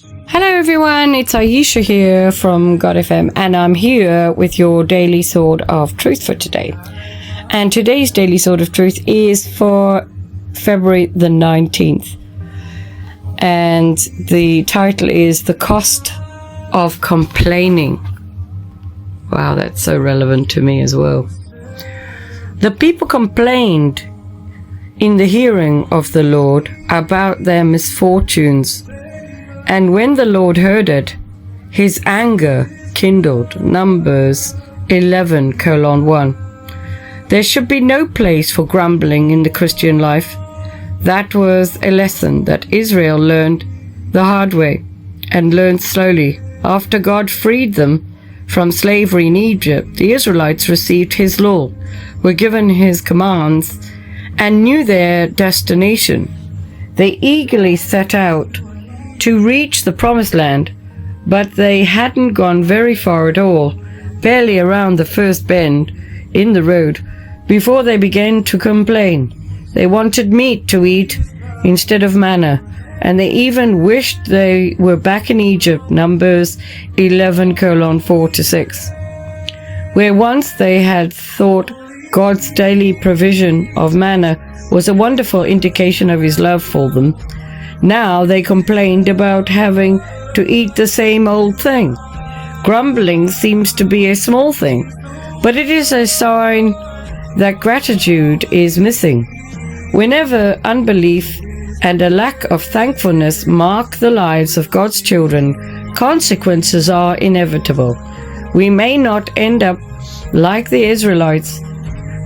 Hello everyone, it's Ayesha here from godfm, and I'm here with your daily sword of truth for today. And today's daily sword of truth is for February the 19th. And the title is The Cost of Complaining. Wow, that's so relevant to me as well. The people complained in the hearing of the Lord about their misfortunes. And when the Lord heard it, his anger kindled. Numbers 11:1. There should be no place for grumbling in the Christian life. That was a lesson that Israel learned the hard way and learned slowly. After God freed them from slavery in Egypt, the Israelites received his law, were given his commands, and knew their destination. They eagerly set out to reach the promised land, but they hadn't gone very far at all, barely around the first bend in the road, before they began to complain. They wanted meat to eat instead of manna, and they even wished they were back in Egypt, Numbers 11:4-6, where once they had thought God's daily provision of manna was a wonderful indication of his love for them. Now they complained about having to eat the same old thing. Grumbling seems to be a small thing, but it is a sign that gratitude is missing. Whenever unbelief and a lack of thankfulness mark the lives of God's children, consequences are inevitable. We may not end up like the Israelites,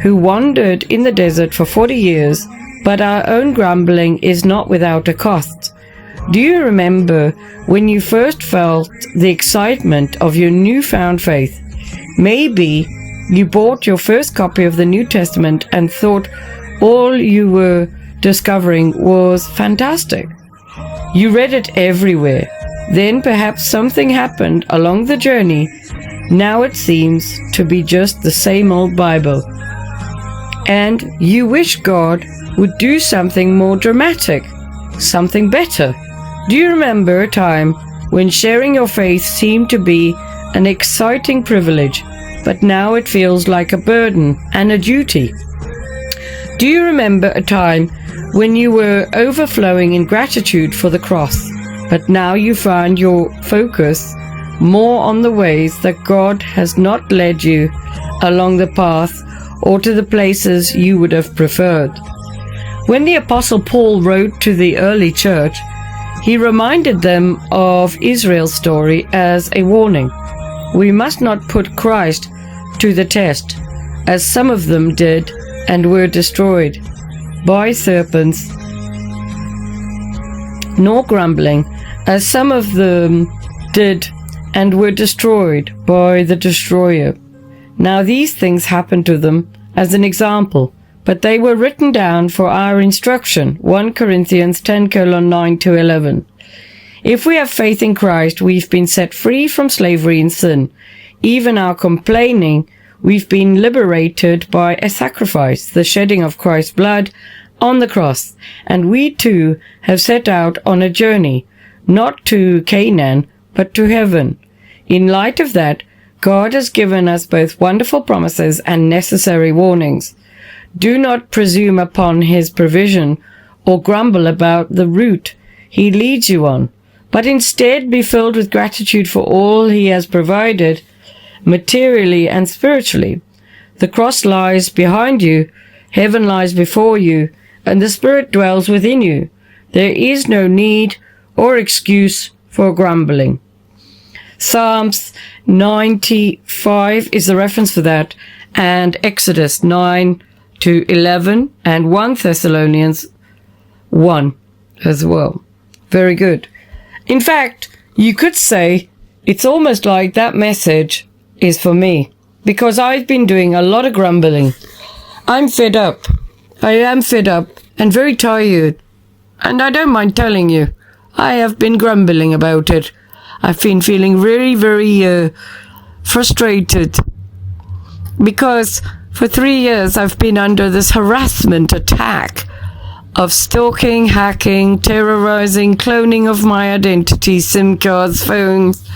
who wandered in the desert for 40 years, but our own grumbling is not without a cost. Do you remember when you first felt the excitement of your newfound faith? Maybe you bought your first copy of the New Testament and thought all you were discovering was fantastic. You read it everywhere. Then perhaps something happened along the journey. Now it seems to be just the same old Bible. And you wish God would do something more dramatic, something better. Do you remember a time when sharing your faith seemed to be an exciting privilege, but now it feels like a burden and a duty? Do you remember a time when you were overflowing in gratitude for the cross, but now you find your focus more on the ways that God has not led you along the path or to the places you would have preferred? When the Apostle Paul wrote to the early church, he reminded them of Israel's story as a warning. We must not put Christ to the test, as some of them did and were destroyed by serpents, nor grumbling, as some of them did and were destroyed by the destroyer. Now these things happened to them as an example, but they were written down for our instruction. 1 Corinthians 10:9-11. If we have faith in Christ, we've been set free from slavery in sin. Even our complaining, we've been liberated by a sacrifice, the shedding of Christ's blood on the cross. And we too have set out on a journey, not to Canaan, but to heaven. In light of that, God has given us both wonderful promises and necessary warnings. Do not presume upon his provision or grumble about the route he leads you on, but instead be filled with gratitude for all he has provided, materially and spiritually. The cross lies behind you, heaven lies before you, and the Spirit dwells within you. There is no need or excuse for grumbling. Psalms 95 is the reference for that, and Exodus 9-11 and 1 Thessalonians 1 as well. Very good. In fact, you could say it's almost like that message is for me, because I've been doing a lot of grumbling. I'm fed up. I am fed up and very tired. And I don't mind telling you, I have been grumbling about it. I've been feeling very, very frustrated, because for 3 years I've been under this harassment attack of stalking, hacking, terrorizing, cloning of my identity, SIM cards, phones,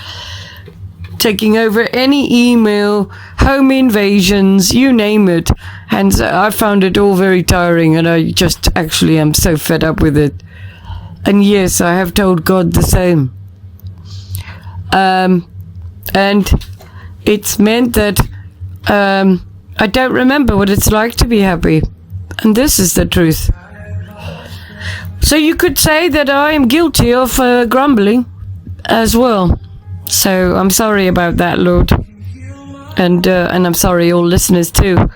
taking over any email, home invasions, you name it. And I found it all very tiring, and I just actually am so fed up with it. And yes, I have told God the same. And it's meant that I don't remember what it's like to be happy. And this is the truth. So you could say that I am guilty of grumbling as well. So I'm sorry about that, Lord. And I'm sorry, all listeners too.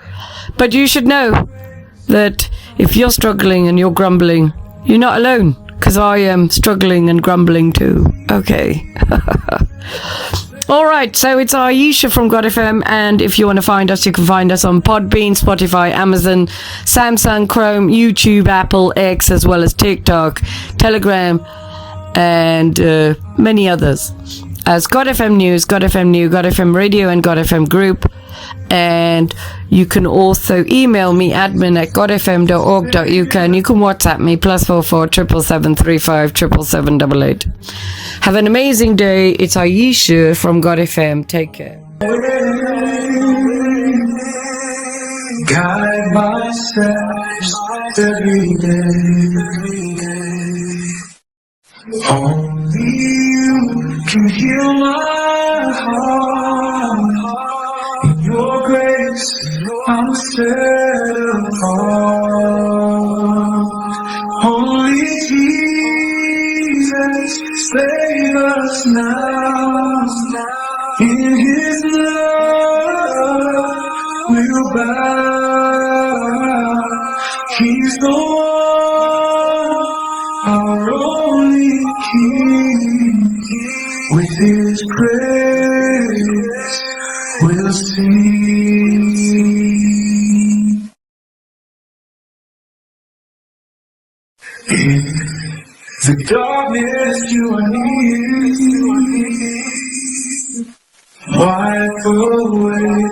But you should know that if you're struggling and you're grumbling, you're not alone. Because I am struggling and grumbling too. Okay. Alright, so it's Ayesha from godfm, and if you want to find us, you can find us on Podbean, Spotify, Amazon, Samsung, Chrome, YouTube, Apple, X, as well as TikTok, Telegram, and many others. As godfm News, godfm New, godfm Radio, and godfm Group. And you can also email me, admin@godfm.org.uk, and you can WhatsApp me, +44 777 355 Have an amazing day. It's Ayesha from godfm. Take care. Guide my steps every day. Only you can heal my heart. In your grace, I'm set apart. Only Jesus, save us now. In His love, we'll bow. He's the one, our only King. With His praise, we'll sing. In the darkness, you are near. Wipe away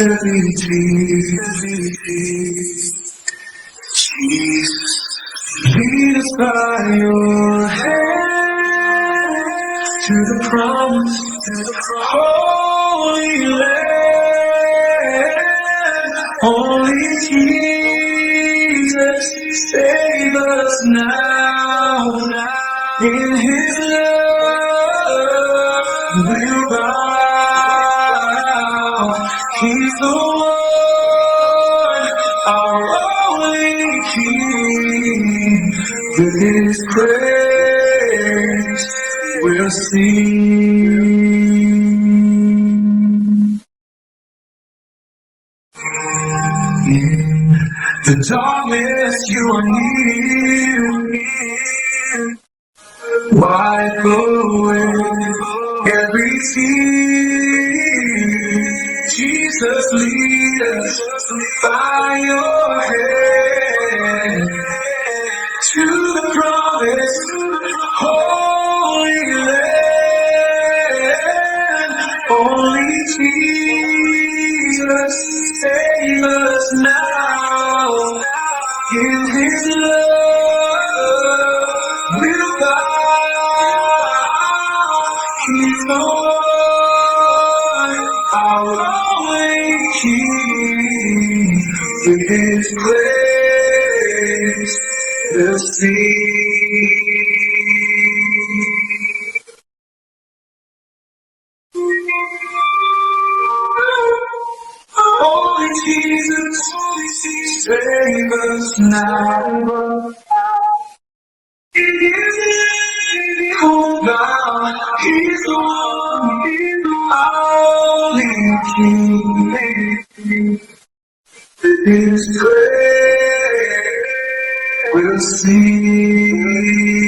every tear. Jesus, lead us by your hand to the promised Holy Land. Only Jesus, save us now. In His love, we'll bow. He's the one, our only King. With His praise, we'll sing. In the darkness, you are near. Wipe away every tear. Jesus, lead us by your hand to the promised Holy Land. Only Jesus, save us now. In His love, we'll bow. He's the one, our only King. With His praise, we'll sing. Only Jesus, save us now. In His name, oh God, He's the one, only King. His praise will sing.